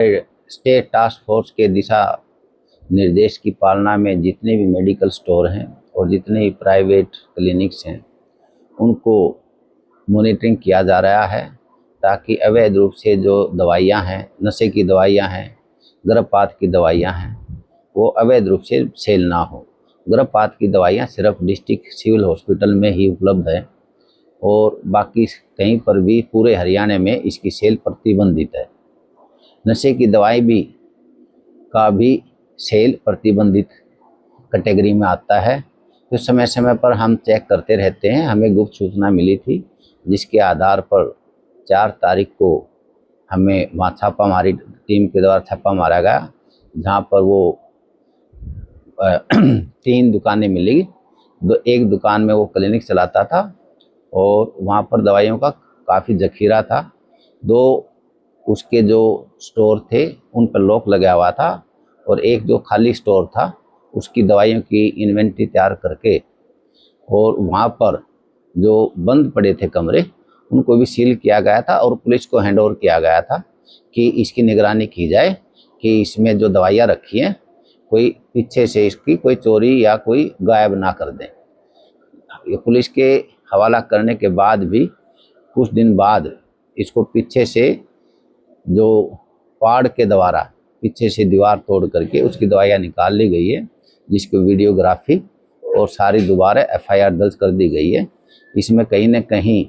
State task force के दिशा निर्देश की पालना में जितने भी मेडिकल स्टोर हैं और जितने भी प्राइवेट क्लिनिक्स हैं उनको मॉनिटरिंग किया जा रहा है, ताकि अवैध रूप से जो दवाइयां हैं, नशे की दवाइयां हैं, गर्भपात की दवाइयां हैं, वो अवैध रूप से सेल ना हो। गर्भपात की दवाइयां सिर्फ डिस्ट्रिक्ट सिविल हॉस्पिटल में ही उपलब्ध है और बाकी कहीं पर भी पूरे हरियाणा में इसकी सेल प्रतिबंधित है। नशे की दवाई का भी सेल प्रतिबंधित कैटेगरी में आता है। तो समय समय पर हम चेक करते रहते हैं। हमें गुप्त सूचना मिली थी, जिसके आधार पर 4 तारीख को हमें वहाँ छापामारी टीम के द्वारा छापा मारा गया, जहाँ पर वो 3 दुकानें मिली। एक दुकान में वो क्लिनिक चलाता था और वहाँ पर दवाइयों का काफ़ी जखीरा था। 2 उसके जो स्टोर थे उन पर लॉक लगा हुआ था और एक जो खाली स्टोर था उसकी दवाइयों की इन्वेंटरी तैयार करके और वहाँ पर जो बंद पड़े थे कमरे उनको भी सील किया गया था और पुलिस को हैंडओवर किया गया था कि इसकी निगरानी की जाए कि इसमें जो दवाइयाँ रखी हैं कोई पीछे से इसकी कोई चोरी या कोई गायब ना कर दें। ये पुलिस के हवाला करने के बाद भी कुछ दिन बाद इसको पीछे से जो पाड़ के द्वारा पीछे से दीवार तोड़ करके उसकी दवाइयाँ निकाल ली गई है, जिसकी वीडियोग्राफी और सारी दोबारा एफआईआर दर्ज कर दी गई है। इसमें कहीं न कहीं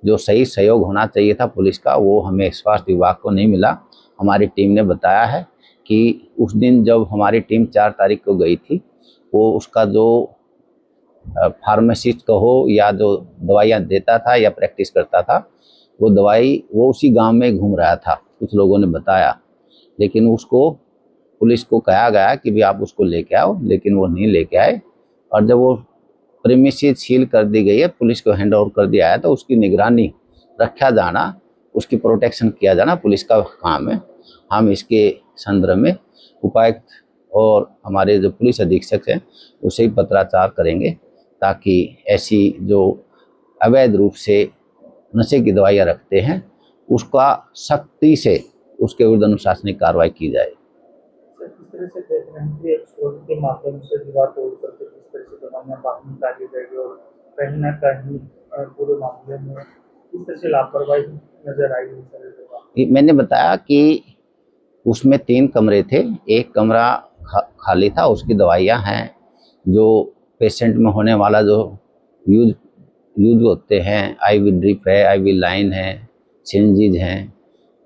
जो सही सहयोग होना चाहिए था पुलिस का, वो हमें स्वास्थ्य विभाग को नहीं मिला। हमारी टीम ने बताया है कि उस दिन जब हमारी टीम 4 तारीख को गई थी, वो उसका जो फार्मासिस्ट कहो या जो दवाइयाँ देता था या प्रैक्टिस करता था, वो उसी गांव में घूम रहा था, कुछ लोगों ने बताया। लेकिन उसको पुलिस को कहा गया कि भी आप उसको लेके आओ, लेकिन वो नहीं लेके आए। और जब वो प्रीमिसेस सील कर दी गई है, पुलिस को हैंड ओवर कर दिया है, तो उसकी निगरानी रखा जाना, उसकी प्रोटेक्शन किया जाना पुलिस का काम है। हम इसके संदर्भ में उपायुक्त और हमारे जो पुलिस अधीक्षक हैं उसे ही पत्राचार करेंगे, ताकि ऐसी जो अवैध रूप से नशे की दवाइयाँ रखते हैं उसका सख्ती से उसके विरुद्ध अनुशासनिक कार्रवाई की जाए। किस तरह से देख रहे हैं कि एक्सपोर्ट के माध्यम से दीवार तोड़ करके किस तरह से दवाइयाँ बाहर निकाली गई और कहीं ना कहीं पूरे मामले में किस तरह से लापरवाही नजर आई है। मैंने बताया कि उसमें 3 कमरे थे, एक कमरा खाली था, उसकी दवाइयाँ हैं जो पेशेंट में होने वाला जो यूज होते हैं, आईवी ड्रिप है, आईवी लाइन है, सिरिंजेस हैं,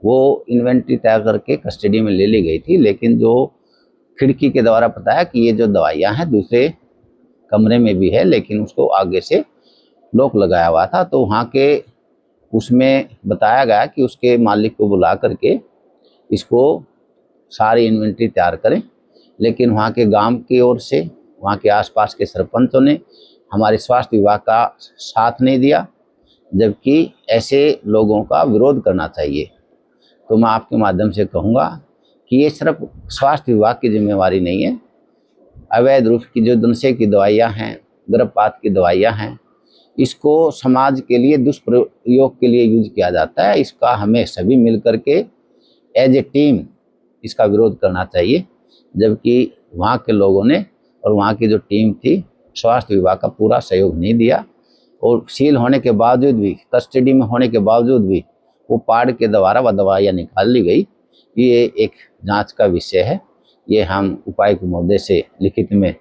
वो इन्वेंट्री तैयार करके कस्टडी में ले ली गई थी। लेकिन जो खिड़की के द्वारा पता है कि ये जो दवाइयाँ हैं दूसरे कमरे में भी है, लेकिन उसको आगे से लॉक लगाया हुआ था। तो वहाँ के उसमें बताया गया कि उसके मालिक को बुला करके इसको सारी इन्वेंट्री तैयार करें, लेकिन वहाँ के गांव की ओर से, वहाँ के आसपास के सरपंचों ने हमारे स्वास्थ्य विभाग का साथ नहीं दिया, जबकि ऐसे लोगों का विरोध करना चाहिए। तो मैं आपके माध्यम से कहूँगा कि ये सिर्फ स्वास्थ्य विभाग की जिम्मेवारी नहीं है। अवैध रूप की जो नशे की दवाइयाँ हैं, गर्भपात की दवाइयाँ हैं, इसको समाज के लिए दुष्प्रयोग के लिए यूज किया जाता है। इसका हमें सभी मिल करके एज ए टीम इसका विरोध करना चाहिए, जबकि वहाँ के लोगों ने और वहाँ की जो टीम थी स्वास्थ्य विभाग का पूरा सहयोग नहीं दिया और सील होने के बावजूद भी, कस्टडी में होने के बावजूद भी वो पाड़ के द्वारा वह दवाइयाँ निकाल ली गई। ये एक जांच का विषय है। ये हम उपायुक्त महोदय से लिखित में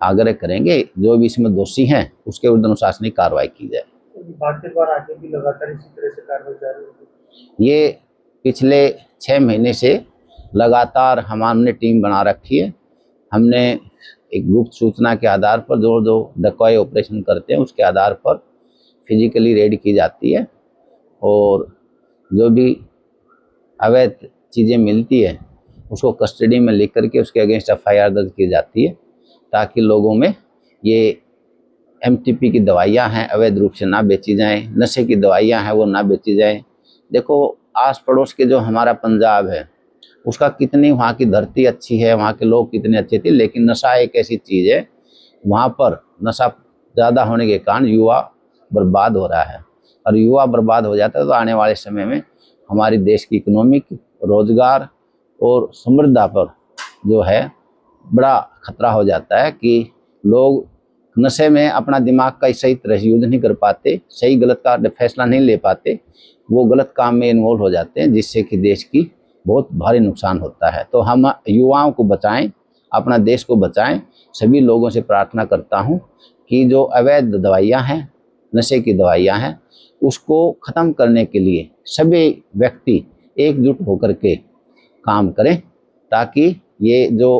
आग्रह करेंगे, जो भी इसमें दोषी हैं उसके विरुद्ध अनुशासनिक कार्रवाई की जाए। आगे भी लगातार इसी तरह से कार्रवाई जारी होगी। ये पिछले 6 महीने से लगातार हमने टीम बना रखी है। हमने एक गुप्त सूचना के आधार पर जो डकॉय ऑपरेशन करते हैं उसके आधार पर फिजिकली रेड की जाती है और जो भी अवैध चीज़ें मिलती है उसको कस्टडी में लिख करके उसके अगेंस्ट एफआईआर दर्ज की जाती है, ताकि लोगों में ये एमटीपी की दवाइयाँ हैं अवैध रूप से ना बेची जाएं, नशे की दवाइयाँ हैं वो ना बेची जाएं। देखो आस पड़ोस के जो हमारा पंजाब है उसका कितनी वहाँ की धरती अच्छी है, वहाँ के लोग कितने अच्छे थे, लेकिन नशा एक ऐसी चीज़ है वहाँ पर नशा ज़्यादा होने के कारण युवा बर्बाद हो रहा है। और युवा बर्बाद हो जाता है तो आने वाले समय में हमारी देश की इकोनॉमिक, रोजगार और समृद्धता पर जो है बड़ा खतरा हो जाता है कि लोग नशे में अपना दिमाग का सही तरह से यूज नहीं कर पाते, सही गलत का फैसला नहीं ले पाते, वो गलत काम में इन्वॉल्व हो जाते हैं, जिससे कि देश की बहुत भारी नुकसान होता है। तो हम युवाओं को बचाएं, अपना देश को बचाएं। सभी लोगों से प्रार्थना करता हूं कि जो अवैध दवाइयां हैं, नशे की दवाइयां हैं, उसको ख़त्म करने के लिए सभी व्यक्ति एकजुट होकर के काम करें, ताकि ये जो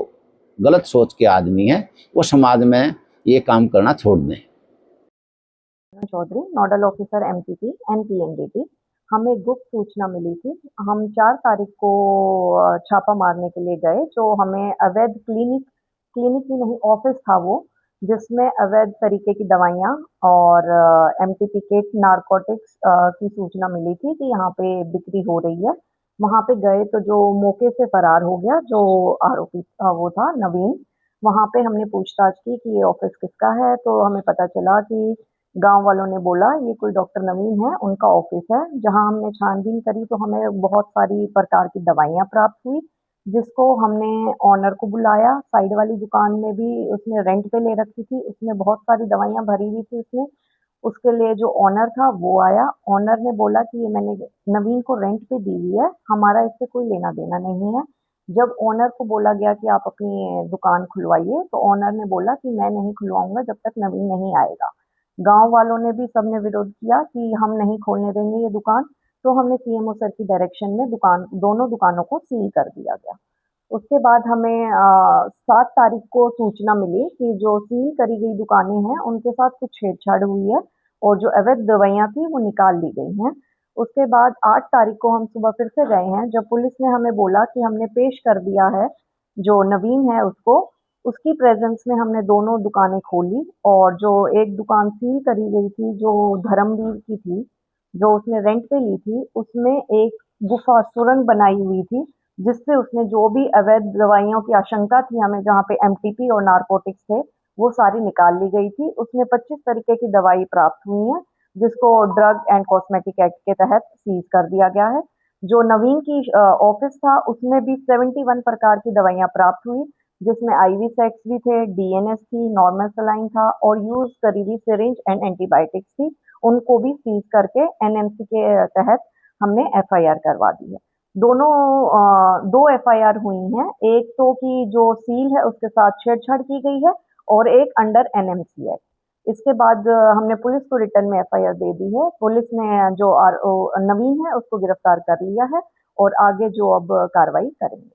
गलत सोच के आदमी हैं वो समाज में ये काम करना छोड़ दें। Chaudhary, nodal officer MTP NPNDT. हमें गुप्त सूचना मिली थी। हम 4 तारीख को छापा मारने के लिए गए, जो हमें अवैध क्लिनिक ही नहीं ऑफिस था वो, जिसमें अवैध तरीके की दवाइयाँ और एमटीपी किट नारकोटिक्स की सूचना मिली थी कि यहाँ पे बिक्री हो रही है। वहाँ पे गए तो जो मौके से फरार हो गया, जो आरोपी वो था नवीन। वहाँ पे हमने पूछताछ की कि ये ऑफिस किसका है, तो हमें पता चला कि गांव वालों ने बोला ये कोई डॉक्टर नवीन है, उनका ऑफिस है। जहां हमने छानबीन करी तो हमें बहुत सारी प्रकार की दवाइयां प्राप्त हुई, जिसको हमने ऑनर को बुलाया। साइड वाली दुकान में भी उसने रेंट पे ले रखी थी, उसमें बहुत सारी दवाइयां भरी हुई थी उसने। उसके लिए जो ऑनर था वो आया। ऑनर ने बोला कि ये मैंने नवीन को रेंट पे दी हुई है, हमारा इससे कोई लेना देना नहीं है। जब ऑनर को बोला गया कि आप अपनी दुकान खुलवाइए, तो ऑनर ने बोला कि मैं नहीं खुलवाऊंगा जब तक नवीन नहीं आएगा। गांव वालों ने भी सबने विरोध किया कि हम नहीं खोलने देंगे ये दुकान। तो हमने सीएमओ सर की डायरेक्शन में दोनों दुकानों को सील कर दिया गया। उसके बाद हमें 7 तारीख को सूचना मिली कि जो सील करी गई दुकानें हैं उनके साथ कुछ छेड़छाड़ हुई है और जो अवैध दवाइयाँ थी वो निकाल ली गई हैं। उसके बाद 8 तारीख को हम सुबह फिर से गए हैं, जब पुलिस ने हमें बोला कि हमने पेश कर दिया है जो नवीन है उसको। उसकी प्रेजेंस में हमने दोनों दुकानें खोली और जो एक दुकान सील करी गई थी जो धर्मवीर की थी, जो उसने रेंट पे ली थी, उसमें एक गुफा सुरंग बनाई हुई थी, जिससे उसने जो भी अवैध दवाइयों की आशंका थी हमें, जहाँ पे एमटीपी और नारकोटिक्स थे, वो सारी निकाल ली गई थी। उसमें 25 तरीके की दवाई प्राप्त हुई है, जिसको ड्रग एंड कॉस्मेटिक एक्ट के तहत सीज कर दिया गया है। जो नवीन की ऑफिस था उसमें भी 71 प्रकार की दवाइयां प्राप्त हुई, जिसमें आईवी सेक्स भी थे, डीएनएस थी, नॉर्मल सलाइन था और यूज करी हुई सिरिंज एंड एंटीबायोटिक्स थी। उनको भी सीज करके एनएमसी के तहत हमने एफआईआर करवा दी है। दोनों 2 एफआईआर हुई हैं, एक तो की जो सील है उसके साथ छेड़छाड़ की गई है और एक अंडर एनएमसी एक्ट। इसके बाद हमने पुलिस को रिटर्न में एफआईआर दे दी है। पुलिस ने जो नवीन है उसको गिरफ्तार कर लिया है और आगे जो अब कार्रवाई करेंगे।